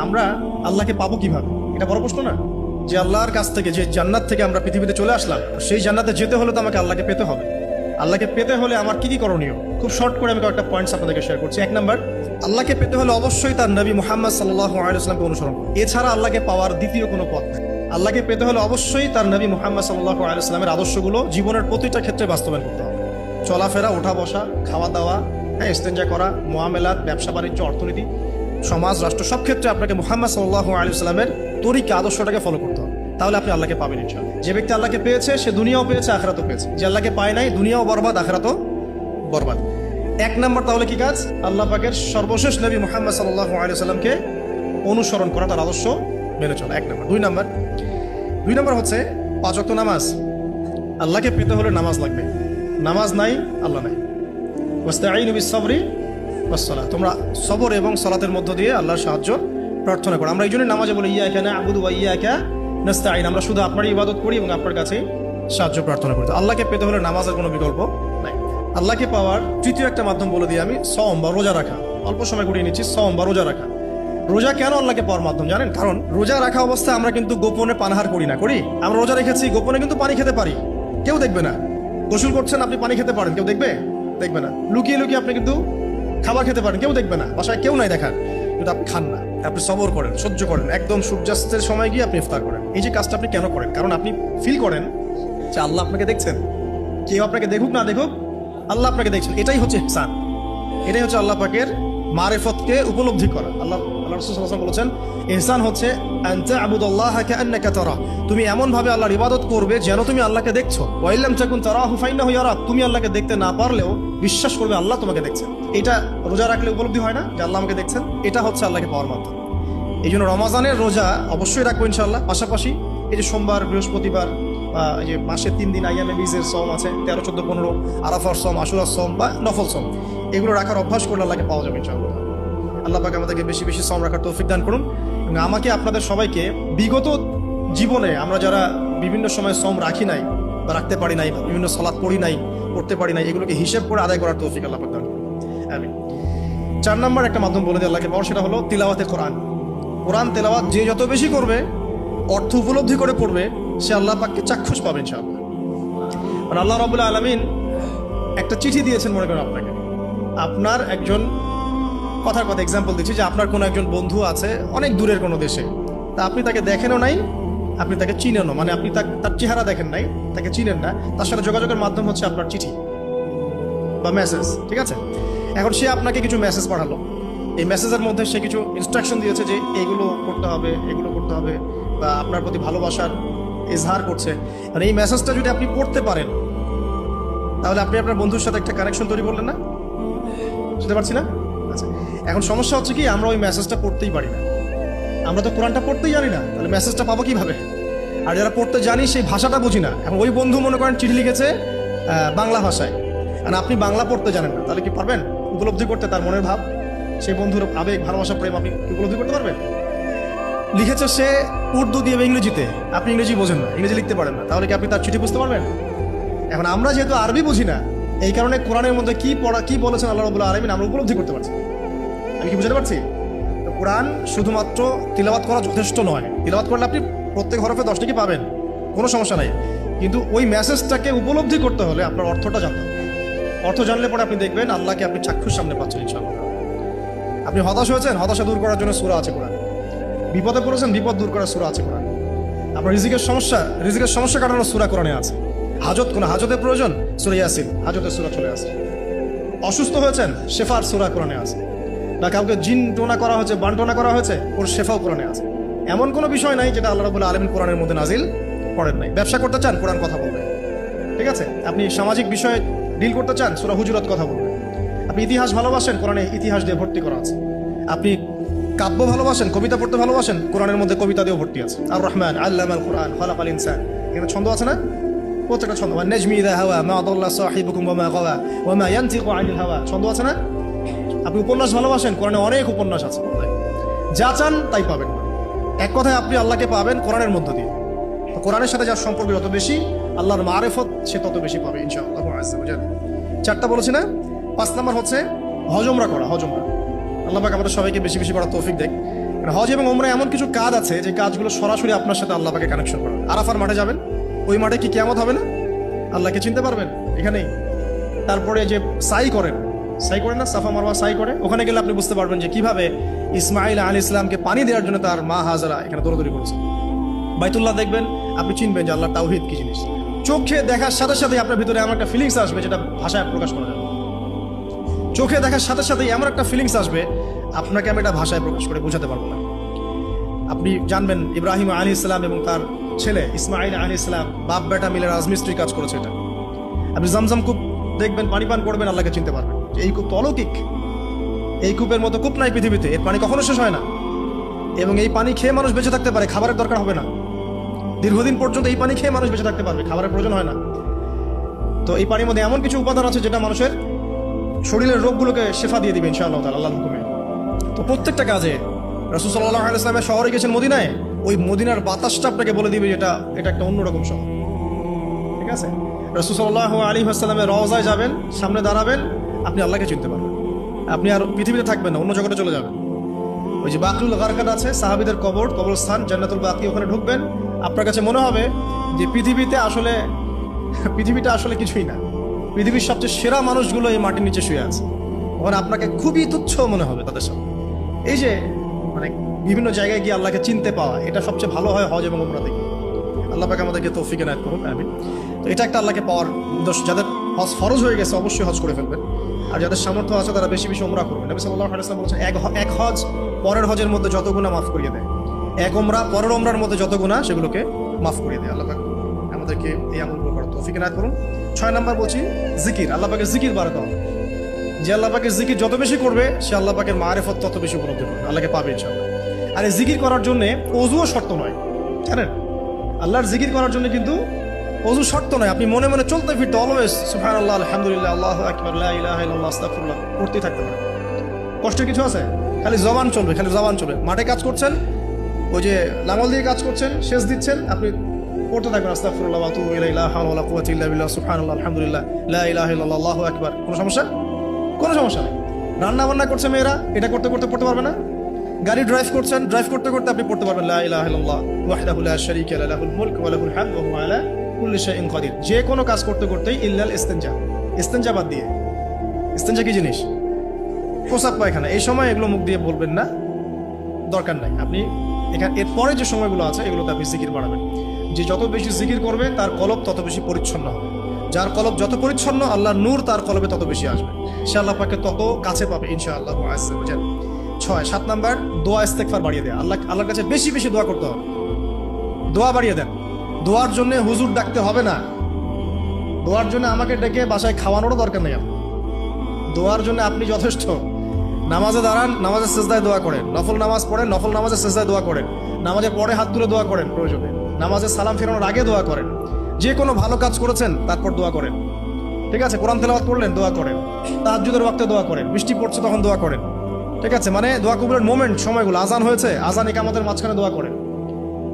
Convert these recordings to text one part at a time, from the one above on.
আমরা আল্লাহকে পাবো কিভাবে, এটা বড় প্রশ্ন না? যে আল্লাহর কাছ থেকে, যে জান্নাত থেকে আমরা পৃথিবীতে চলে আসলাম, সেই জান্নাতে যেতে হলে তো আমাকে আল্লাহকে পেতে হবে। আল্লাহকে পেতে হলে আমার কি কি করণীয়, খুব শর্ট করে আমি কয়েকটা পয়েন্টস আপনাদেরকে শেয়ার করছি। 1 নাম্বার, আল্লাহকে পেতে হলে অবশ্যই তার নবী মুহাম্মদ সাল্লাল্লাহু আলাইহি ওয়াসাল্লামকে অনুসরণ করুন। এছাড়া আল্লাহকে পাওয়ার দ্বিতীয় কোনো পথ নেই। আল্লাহকে পেতে হলে অবশ্যই তার নবী মুহাম্মদ সাল্লাল্লাহু আলাইহি ওয়াসাল্লামের আদর্শগুলো জীবনের প্রতিটা ক্ষেত্রে বাস্তবায়ন করতে হবে। চলাফেরা, ওঠা বসা, খাওয়া দাওয়া, ইস্তেঞ্জা করা, মুআমালাত, ব্যবসা বাণিজ্য, অর্থনীতি, সমাজ, রাষ্ট্র, সব ক্ষেত্রে আপনাকে মুহাম্মদ সাল্লাল্লাহু আলাইহি ওয়াসাল্লামের তরিকা, আদর্শটাকে ফলো করতে হবে। তাহলে আপনি আল্লাহকে পাবেন ইনশাআল্লাহ। যে ব্যক্তি আল্লাহকে পেয়েছে সে দুনিয়াও পেয়েছে, আখিরাতও পেয়েছে। যে আল্লাহকে পায় নাই, দুনিয়াও বরবাদ, আখিরাতও বরবাদ। 1 নাম্বার তাহলে কি কাজ? আল্লাহ পাকের সর্বশেষ নবী মুহাম্মদ সাল্লাল্লাহু আলাইহি ওয়াসাল্লামকে অনুসরণ করা, তার আদর্শ মেনে চলা। 1 নাম্বার। 2 নাম্বার হচ্ছে 5 ওয়াক্ত নামাজ। আল্লাহকে পেতে হলে নামাজ লাগবে। নামাজ নাই, আল্লাহ নাই। ওয়াস্তাঈনু বিস-সাবরি ওয়াস-সালাহ, তোমরা সবর এবং সালাতের মধ্য দিয়ে আল্লাহর সাহায্য প্রার্থনা করো। আমরা এই জন্য নামাজে বলি ইয়াকা না'বুদু ওয়া ইয়াকা নাস্তাঈন, আমরা শুধু আপনারই ইবাদত করি এবং আপনার কাছেই সাহায্য প্রার্থনা করি। আল্লাহকে পেতে হলে নামাজের কোনো বিকল্প নাই। আল্লাহকে পাওয়ার তৃতীয় একটা মাধ্যম বলে দিই আমি, সওম বা রোজা রাখা। অল্প সময় ঘুরিয়ে নিচ্ছি, সওম বা রোজা রাখা। রোজা কেন আল্লাহকে পাওয়ার মাধ্যম জানেন? কারণ রোজা রাখা অবস্থায় আমরা কিন্তু গোপনে পানাহার করি না, করি? আমরা রোজা রেখেছি, গোপনে কিন্তু পানি খেতে পারি, কেউ দেখবে না। গোসল করছেন আপনি, পানি খেতে পারেন, কেউ দেখবে? দেখবে না। লুকিয়ে লুকিয়ে আপনি কিন্তু খাবার খেতে পারেন, কেউ দেখবে না, বাসায় কেউ নাই দেখার, কিন্তু আপনি খান না। আপনি সবর করেন, সহ্য করেন, একদম সূর্যাস্তের সময় গিয়ে আপনি ইফতার করেন। এই যে কাজটা আপনি কেন করেন? কারণ আপনি ফিল করেন যে আল্লাহ আপনাকে দেখছেন। কেউ আপনাকে দেখুক না দেখুক, আল্লাহ আপনাকে দেখছেন। এটাই হচ্ছে ইহসান, এটাই হচ্ছে আল্লাহ পাকের মারিফতকে উপলব্ধি করা। আল্লাহ রাসূল সাল্লাল্লাহু আলাইহি ওয়াসাল্লাম বলেছেন ইহসান হচ্ছে আন তা'বুদাল্লাহা কাআন্নাকা তারা, তুমি এমন ভাবে আল্লাহর ইবাদত করবে যেন তুমি আল্লাহকে দেখছো। ওয়া ইল্লাম তাকুন তারাহু ফাইন্নাহু ইয়ারাক, তুমি আল্লাহকে দেখতে না পারলেও বিশ্বাস করবে আল্লাহ তোমাকে দেখছেন। এটা রোজা রাখলে উপলব্ধি হয় না যে আল্লাহ আমাকে দেখছেন? এটা হচ্ছে আল্লাহকে পাওয়ার মাধ্যম। এই জন্য রমাজানের রোজা অবশ্যই রাখবো ইনশাআল্লাহ। পাশাপাশি এই যে সোমবার, বৃহস্পতিবার, এই যে মাসে 3 দিন আইয়ামে বীজের সওম আছে, 13, 14, 15, আরাফার সওম, আশুরার সওম বা নফল সওম, এগুলো রাখার অভ্যাস করলে আল্লাহকে পাওয়া যাবে ইনশাআল্লাহ। আল্লাহ পাক আমাদেরকে বেশি বেশি সওম রাখার তৌফিক দান করুন। এবং আমাকে, আপনাদের সবাইকে বিগত জীবনে আমরা যারা বিভিন্ন সময় সওম রাখি নাই বা রাখতে পারি নাই, বিভিন্ন সালাত পড়ি নাই, পড়তে পারি নাই, এগুলোকে হিসেব করে আদায় করার তৌফিক আল্লাহ পাক দান করুন। আমিন। 4 নাম্বার একটা মাধ্যম বলে দিই আল্লাহকে পাওয়ার, সেটা হলো তিলাওয়াতে কোরআন। কোরআন তেলাওয়াত যে যত বেশি করবে, অর্থ উপলব্ধি করে পড়বে, সে আল্লাহ পাককে চাক্ষুষ পাবে ইনশাআল্লাহ। আর আল্লাহ রাব্বুল আলামিন একটা চিঠি দিয়েছেন, মনে করেন আপনাকে, আপনার একজন, কথার কথা এক্সাম্পল দিচ্ছি, যে আপনার কোনো একজন বন্ধু আছে অনেক দূরের কোনো দেশে, তা আপনি তাকে দেখেনও নাই, আপনি তাকে চিনেনও, মানে আপনি তার চেহারা দেখেন নাই, তাকে চিনেন না, তার সাথে যোগাযোগের মাধ্যম হচ্ছে আপনার চিঠি বা মেসেজ, ঠিক আছে? এখন সে আপনাকে কিছু মেসেজ পাঠালো, এই মেসেজের মধ্যে সে কিছু ইনস্ট্রাকশন দিয়েছে যে এইগুলো করতে হবে, এগুলো করতে হবে, বা আপনার প্রতি ভালোবাসার ইজহার করছে। আর এই মেসেজটা যদি আপনি পড়তে পারেন, তাহলে আপনি আপনার বন্ধুর সাথে একটা কানেকশন তৈরি করলেন না? বুঝতে পারছি না? আচ্ছা, এখন সমস্যা হচ্ছে কি, আমরা ওই মেসেজটা পড়তেই পারি না। আমরা তো কোরআনটা পড়তেই জানি না, তাহলে মেসেজটা পাবো কিভাবে? আর যারা পড়তে জানি সেই ভাষাটা বুঝি না। এখন ওই বন্ধু মনে করেন চিঠি লিখেছে বাংলা ভাষায়, আর আপনি বাংলা পড়তে জানেন না, তাহলে কি পারবেন উপলব্ধি করতে তার মনের ভাব, সেই বন্ধুর আবেগ, ভালোবাসা, প্রেম আপনি উপলব্ধি করতে পারবেন? লিখেছে সে উর্দু দিয়ে বা ইংরেজিতে, আপনি ইংরেজি বোঝেন না, ইংরেজি লিখতে পারেন না, তাহলে কি আপনি তার চিঠি বুঝতে পারবেন? এখন আমরা যেহেতু আরবি বুঝি না, এই কারণে কোরআনের মধ্যে কি পড়া, কি বলেছেন আল্লাহ রাব্বুল আলামিন আমরা উপলব্ধি করতে পারছি। আমি কি বুঝতে পারছি? কোরআন শুধুমাত্র তিলাওয়াত করা যথেষ্ট নয়। তিলাওয়াত করলে আপনি প্রত্যেক হরফে 10 টাকা পাবেন, কোনো সমস্যা নাই, কিন্তু ওই মেসেজটাকে উপলব্ধি করতে হলে আপনার অর্থটা জানতে হবে। অর্থ জানলে পরে আপনি দেখবেন আল্লাহকে আপনি চাক্ষুষ সামনে পাচ্ছেন ইনশাআল্লাহ। আপনি হতাশ হয়েছেন, হতাশা দূর করার জন্য সূরা আছে কোরআন। বিপদে পড়েছেন, বিপদ দূর করার সূরা আছে কোরআন। আপনার রিজিকের সমস্যা কাটানোর সূরা কোরআনে আছে। কোনো হাজতের প্রয়োজন, সূরা ইয়াসিন, হাজতের সূরা চলে আসে। অসুস্থ হয়েছেন, শেফার সূরা কোরআনে আছে। না কাউকে জিন টোনা করা হয়েছে, বানটোনা করা হয়েছে, ওর শেফাও কোরআনে আছে। এমন কোনো বিষয় নাই যেটা আল্লাহ রাব্বুল আলামিন কোরআনের মধ্যে নাজিল করেন নাই। ব্যবসা করতে চান, কোরআন কথা বলবে, ঠিক আছে? আপনি সামাজিক বিষয়ে ডিল করতে চান, সূরা হুজুরাত কথা বলবে। আপনি ইতিহাস ভালোবাসেন, কোরআনে ইতিহাস দিয়ে ভর্তি করা আছে। আপনি কাব্য ভালোবাসেন, কবিতা পড়তে ভালোবাসেন, কোরআনের মধ্যে কবিতা দিয়েও ভর্তি আছে। আর রহমান আল্লামাল কোরআন খালাকাল ইনসান, এখানে ছন্দ আছে না? প্রত্যেকটা ছন্দ, ওয়ান নাজমি ইযা হাওয়া মা দাল্লা সাহিবুকুম ওয়া মা গাওয়া ওয়া মা ইয়ানতিকু আনিল হাওয়া, ছন্দ আছে না? আপনি উপন্যাস ভালোবাসেন, কোরআনে অনেক উপন্যাস আছে। যা চান তাই পাবেন। এক কথায় আপনি আল্লাহকে পাবেন কোরআনের মধ্য দিয়ে। কোরআনের সাথে যার সম্পর্ক যত বেশি, আল্লাহর মারিফত সে তত বেশি পাবে ইনশাআল্লাহ আযজা ওয়া জাল্লা। 4টা বলেছি না? 5 নাম্বার হচ্ছে হজমরা করা। হজমরা, আল্লাহ পাক আমাদের সবাইকে বেশি বেশি করার তৌফিক দেয়। হজ এবং ওমরা এমন কিছু কাজ আছে যে কাজগুলো সরাসরি আপনার সাথে আল্লাহ পাকে কানেকশন করে। আরাফার মাঠে যাবেন, ওই মাঠে কি কিয়ামত হবে না? আল্লাহকে চিনতে পারবেন এখানেই। তারপরে যে সাই করেন না, সাফা মারওয়া সাই করে, ওখানে গেলে আপনি বুঝতে পারবেন যে কিভাবে ইসমাইল আলাইহিস সালামকে পানি দেওয়ার জন্য তার মা হাজারা এখানে দৌড়াদৌড়ি করেছে। বাইতুল্লাহ দেখবেন, আপনি চিনবেন যে আল্লাহর তাওহীদ কি জিনিস। চোখে দেখার সাথে সাথে আপনার ভিতরে এমন একটা ফিলিংস আসবে যেটা ভাষায় প্রকাশ করা যাবে। চোখে দেখার সাথে সাথে এমন একটা ফিলিংস আসবে, আপনাকে আমি এটা ভাষায় প্রকাশ করে বোঝাতে পারবো না। আপনি জানবেন ইব্রাহিম আলাইহিস সালাম এবং তার ছেলে ইসমাইল আলাইহিস সালাম বাপ বেটা মিলে রাজমিস্ত্রি কাজ করেছে। এটা আপনি জামজাম কূপ দেখবেন, পানি পান করবেন, আল্লাহকে চিনতে পারবেন। এই কূপ তো অলৌকিক, এই কূপের মতো কূপ নাই পৃথিবীতে, এর পানি কখনো শেষ হয় না। এবং এই পানি খেয়ে মানুষ বেঁচে থাকতে পারে, খাবারের দরকার হবে না। দীর্ঘদিন পর্যন্ত এই পানি খেয়ে মানুষ বেঁচে থাকতে পারবে, খাবারের প্রয়োজন হয় না। তো এই পানির মধ্যে এমন কিছু উপাদান আছে যেটা মানুষের শরীরের রোগগুলোকে শেফা দিয়ে দিবে ইনশাআল্লাহ তাআলা আল্লাহর হুকুমে। তো প্রত্যেকটা কাজে রাসূল সাল্লাল্লাহু আলাইহি ওয়াসাল্লাম শহরে গেছেন মদিনায়, ওই মদিনার বাতাসটা আপনাকে বলে দিবে এটা একটা অন্যরকম শহর। ঠিক আছে, রাসূল সাল্লাল্লাহু আলাইহি ওয়াসাল্লামের রওজায় যাবেন, সামনে দাঁড়াবেন, আপনি আল্লাহকে চিনতে পারবেন। আপনি আর পৃথিবীতে থাকবেন না, অন্য জগতে চলে যাবেন। ওই যে বাকরুল গারকাদ আছে, সাহাবীদের কবরস্থান জান্নাতুল বাকি, ওখানে ঢুকবেন, আপনার কাছে মনে হবে যে পৃথিবীটা আসলে কিছুই না। পৃথিবীর সবচেয়ে সেরা মানুষগুলো এই মাটির নিচে শুয়ে আছে, ওখানে আপনাকে খুবই তুচ্ছ মনে হবে তাদের সামনে। এই যে মানে বিভিন্ন জায়গায় গিয়ে আল্লাহকে চিনতে পাওয়া, এটা সবচেয়ে ভালো হয় হজ এবং উমরা থেকে। আল্লাহ পাক আমাদেরকে তৌফিক এনায়েত করুন, আমিন। তো এটা একটা আল্লাহকে পাওয়ার উদ্দেশ্য। যাদের হজ ফরজ হয়ে গেছে অবশ্যই হজ করে ফেলবেন, আর যাদের সামর্থ্য আছে তারা বেশি বেশি উমরা করবেন। নবী সাল্লাল্লাহু আলাইহি ওয়াসাল্লাম বলেছেন, এক হজ পরের হজের মধ্যে যত গুনাহ মাফ করিয়ে দেয়, এক উমরা পরের উমরার মধ্যে যত গুনাহ সেগুলোকে মাফ করিয়ে দেয়। আল্লাহ পাক আমাদেরকে এই আমলগুলো করার তৌফিক এনায়েত করুন। 6 নাম্বার বলছি জিকির। আল্লাহ পাকের জিকির বাড়াতে হবে। যে আল্লাহ পাকের জিকির যত বেশি করবে, সে আল্লাহ পাকের মারিফত তত বেশি উপলব্ধি করবে, আল্লাহকে পাবে ইনশাআল্লাহ। আর এই জিকির করার জন্য ওযুও শর্ত নয়, জানেন? আল্লাহর জিকির করার জন্য কিন্তু ওযু শর্ত নয়। আপনি মনে মনে চলতে ফিরতে অলওয়েজ সুবহানাল্লাহ, আলহামদুলিল্লাহ, আল্লাহু আকবার, লা ইলাহা ইল্লাল্লাহ, আস্তাগফিরুল্লাহ করতেই থাকতে পারেন। কষ্ট কিছু আছে? খালি জবান চলবে, খালি জবান চলবে। মাঠে কাজ করছেন, ওই যে লাঙল দিয়ে কাজ করছেন, সেচ দিচ্ছেন, আপনি পড়তে থাকবেন আস্তাগফিরুল্লাহ ওয়া আতুবু ইলাইহি, লা হাওলা ওয়ালা কুওয়াতা ইল্লা বিল্লাহ, সুবহানাল্লাহ, আলহামদুলিল্লাহ, লা ইলাহা ইল্লাল্লাহ, আল্লাহু আকবার। কোনো সমস্যা নেই। রান্না বান্না করছে মেয়েরা, এটা করতে করতে পড়তে পারবে না? গাড়ি ড্রাইভ করছেন, ড্রাইভ করতে করতে আপনি পড়তে পারবেন লা ইলাহা ইল্লাল্লাহ ওয়াহদাহু লা শারীকা লাহু, লাহুল মুলকু ওয়া লাহুল হামদু ওয়া হুয়া আলা কুল্লি শাইইন কাদির। যে কোনো কাজ করতে করতেই ইল্লাল ইস্তেনজা বাদ দিয়ে। ইস্তেনজা কি জিনিস? প্রসাব পায়খানা। এই সময় এগুলো মুখ দিয়ে বলবেন না, দরকার নাই। আপনি এখানে এরপরে যে সময়গুলো আছে এগুলোতে আপনি জিকির বাড়াবেন। যে যত বেশি জিকির করবে তার কলব তত বেশি পরিচ্ছন্ন হবে। যার কলব যত পরিচ্ছন্ন, আল্লাহর নূর তার কলবে তত বেশি আসবে, সে আল্লাহ পাকে তত কাছে পাবে ইনশাআল্লাহ। 7 নাম্বার দোয়া ইস্তেগফার বাড়িয়ে দেয়। আল্লাহর কাছে বেশি বেশি দোয়া করতে হবে। দোয়া বাড়িয়ে দেন। দোয়ার জন্য হুজুর ডাকতে হবে না, দোয়ার জন্য আমাকে ডেকে বাসায় খাওয়ানোরও দরকার নেই। দোয়ার জন্য আপনি যথেষ্ট। নামাজে দাঁড়ান, নামাজের সেজদায় দোয়া করেন। নফল নামাজ পড়েন, নফল নামাজের সেজদায় দোয়া করেন। নামাজের পরে হাত তুলে দোয়া করেন প্রয়োজনে। নামাজে সালাম ফেরানোর আগে দোয়া করেন। যে কোনো ভালো কাজ করেছেন তারপর দোয়া করেন। ঠিক আছে, কোরআন তেলাওয়াত করলেন, দোয়া করেন। তাহাজ্জুদের ওয়াক্তে দোয়া করেন। বৃষ্টি পড়ছে তখন দোয়া করেন। ঠিক আছে, মানে দোয়া কবুলের মোমেন্ট, সময়গুলো, আজান হয়েছে, আজান ইকামতের মাঝখানে দোয়া করেন।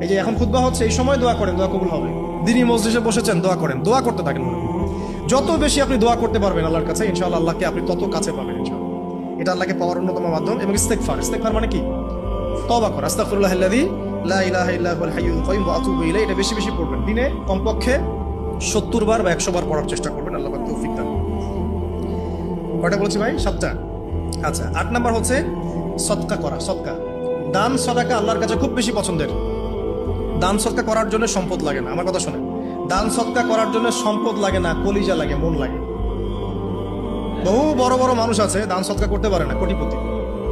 এই যে এখন খুতবা হচ্ছে, এই সময় দোয়া করেন, দোয়া কবুল হবে। দিনী মসজিদে বসেছেন, দোয়া করেন, দোয়া করতে থাকেন। যত বেশি আপনি দোয়া করতে পারবেন আল্লাহর কাছে, ইনশাআল্লাহ আল্লাহকে আপনি তত কাছে পাবেন ইনশাআল্লাহ। এটা আল্লাহকে পাওয়ার অন্যতম মাধ্যম। এবং ইস্তেগফার মানে কি? তওবা করা। আস্তাগফিরুল্লাহাল্লাযী লা ইলাহা ইল্লা হুয়াল হাইয়ুল কাইয়ুম ওয়া আতুবু ইলাইহি। এটা বেশি বেশি পড়বেন। দিনে কমপক্ষে 70 বার বা 100 বার পড়ার চেষ্টা করবেন। আল্লাহ পাক তৌফিক দান। কয়টা বলছি ভাই? 7টা। আচ্ছা, 8 নাম্বার হচ্ছে সদকা করা। সদকা, দান সদকা আল্লাহর কাছে খুব বেশি পছন্দের। দান সদকা করার জন্য সম্পদ লাগে না। আমার কথা শোনেন, দান সদকা করার জন্য সম্পদ লাগে না, কলিজা লাগে, মন লাগে। বহু বড় বড় মানুষ আছে দান সদকা করতে পারে না, কোটিপতি,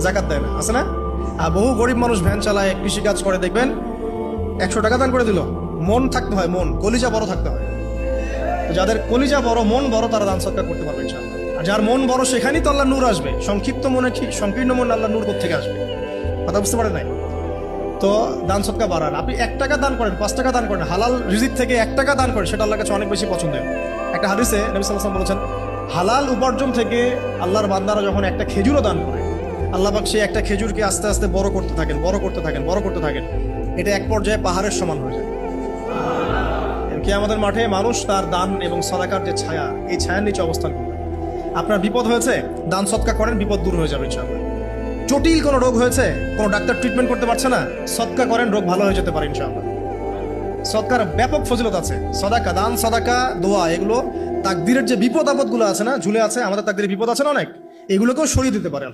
যাকাত দেয় না, আছে না? আর বহু গরিব মানুষ ভ্যান চালায়, কৃষি কাজ করে, দেখবেন 100 টাকা দান করে দিল। মন থাকতে হয়, মন, কলিজা বড় থাকতে হয়। যাদের কলিজা বড়, মন বড়, তারা দান সদকা করতে পারবে ইনশাআল্লাহ। আর যার মন বড়, সেখানেই তো আল্লাহ নূর আসবে। সংকীর্ণ মনে আল্লাহ নূর কোত্থেকে আসবে? কথা বুঝতে পারেন নাই? তো দান সদকা বাড়ান। আপনি 1 টাকা দান করেন, 5 টাকা দান করেন, হালাল রিজিক থেকে 1 টাকা দান করেন, সেটা আল্লাহর কাছে অনেক বেশি পছন্দের। একটা হাদিসে নবী সাল্লাল্লাহু আলাইহি ওয়াসাল্লাম বলেছেন, হালাল উপার্জন থেকে আল্লাহর বান্দারা যখন একটা খেজুরও দান করে, আল্লাহ পাক সেই একটা খেজুরকে আস্তে আস্তে বড় করতে থাকেন। এটা এক পর্যায়ে পাহাড়ের সমান হয়ে যায়। কিয়ামতের মাঠে মানুষ তার দান এবং সাদাকার যে ছায়া, এই ছায়ার নিচে অবস্থান করবে। আপনার বিপদ হয়েছে, দান সদকা করেন, বিপদ দূর হয়ে যাবে ইনশাআল্লাহ। জটিল কোনো রোগ হয়েছে, কোনো ডাক্তার ট্রিটমেন্ট করতে পারছে না, সদকা করেন, রোগ ভালো হয়ে যেতে পারে ইনশাআল্লাহ। সদকার ব্যাপক ফজিলত আছে। সদাকা, দান, সদাকা, দোয়া, এগুলো তাকদিরের যে বিপদ আপদগুলো আছে না, ঝুলে আছে, আমাদের তাকদিরের বিপদ আছে না অনেক, এগুলোকেও সরিয়ে দিতে পারে।